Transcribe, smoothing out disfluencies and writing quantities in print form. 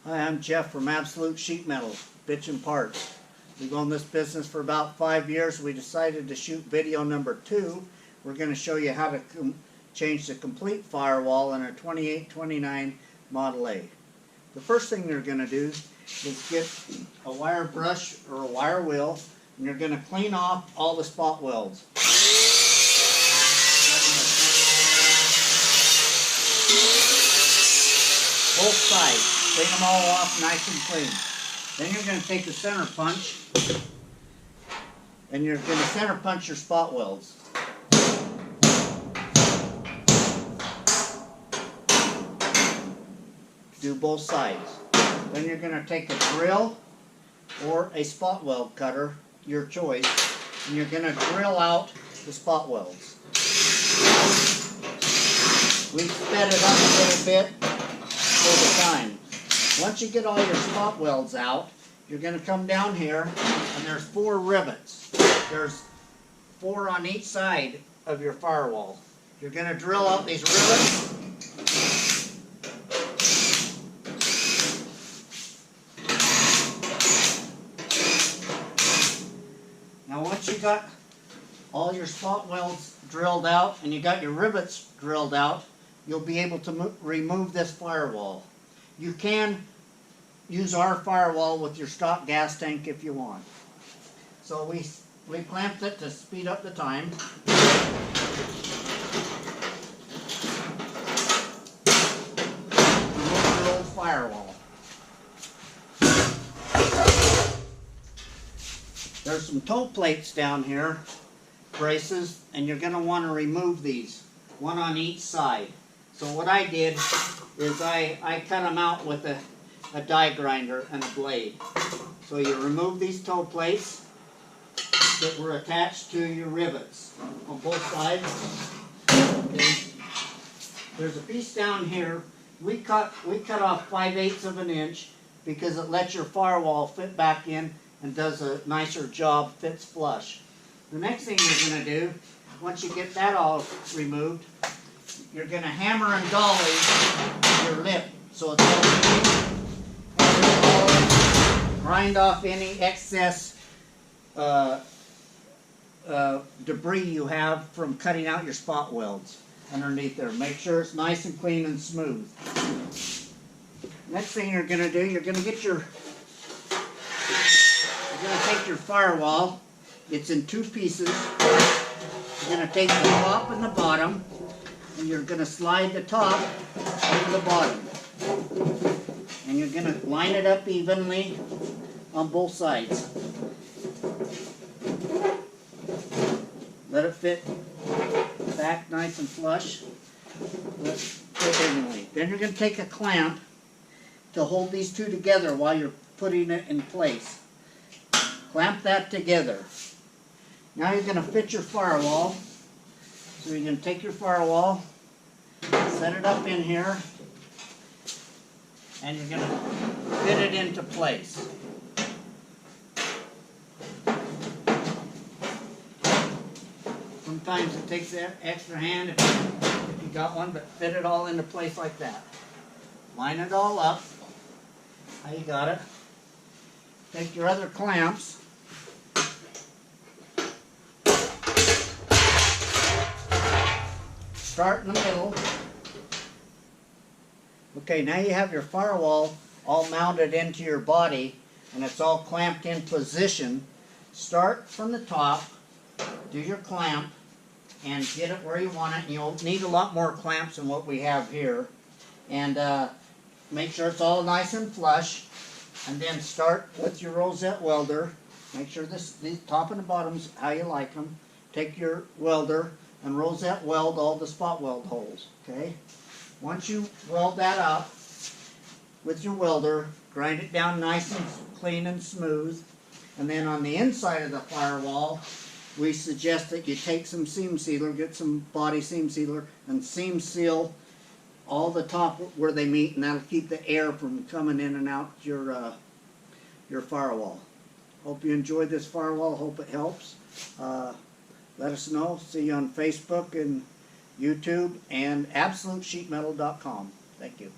Hi, I'm Jeff from Absolute Sheet Metal, Bitchin Parts. We've owned this business for about 5 years. We decided to shoot video number 2. We're going to show you how to change the complete firewall in a 2829 Model A. The first thing you're going to do is get a wire brush or a wire wheel, and you're going to clean off all the spot welds. Both sides. Clean them all off nice and clean. Then you're going to take the center punch and you're going to center punch your spot welds. Do both sides. Then you're going to take a drill or a spot weld cutter, your choice, and you're going to drill out the spot welds. We sped it up a little bit for the time. Once you get all your spot welds out, you're going to come down here, and there's 4 rivets. There's 4 on each side of your firewall. You're going to drill out these rivets. Now once you got all your spot welds drilled out and you got your rivets drilled out, you'll be able to remove this firewall. You can use our firewall with your stock gas tank if you want. So we clamped it to speed up the time. Remove your old firewall. There's some toe plates down here, braces, and you're going to want to remove these, one on each side. So what I did is I cut them out with a die grinder and a blade. So you remove these toe plates that were attached to your rivets on both sides. Okay. There's a piece down here. We cut off 5/8 of an inch because it lets your firewall fit back in and does a nicer job, fits flush. The next thing you're going to do, once you get that all removed, you're going to hammer and dolly your lip so it's all clean. Grind off any excess debris you have from cutting out your spot welds underneath there. Make sure it's nice and clean and smooth. Next thing you're going to do, you're going to take your firewall. It's in 2 pieces. You're going to take the top and the bottom, and you're going to slide the top over the bottom. And you're going to line it up evenly on both sides. Let it fit back nice and flush. Let it fit evenly. Then you're going to take a clamp to hold these 2 together while you're putting it in place. Clamp that together. Now you're going to fit your firewall. So you're going to take your firewall, set it up in here, and you're going to fit it into place. Sometimes it takes an extra hand if you got one, but fit it all into place like that. Line it all up. How you got it. Take your other clamps. Start in the middle. Okay, now you have your firewall all mounted into your body and it's all clamped in position. Start from the top, do your clamp, and get it where you want it. And you'll need a lot more clamps than what we have here. And make sure it's all nice and flush. And then start with your rosette welder. Make sure these top and the bottom's how you like them. Take your welder and rosette weld all the spot weld holes. Okay. Once you weld that up with your welder, grind it down nice and clean and smooth. And then on the inside of the firewall, we suggest that you take some seam sealer, get some body seam sealer, and seam seal all the top where they meet, and that'll keep the air from coming in and out your firewall. Hope you enjoyed this firewall. Hope it helps. Let us know. See you on Facebook and YouTube and AbsoluteSheetMetal.com. Thank you.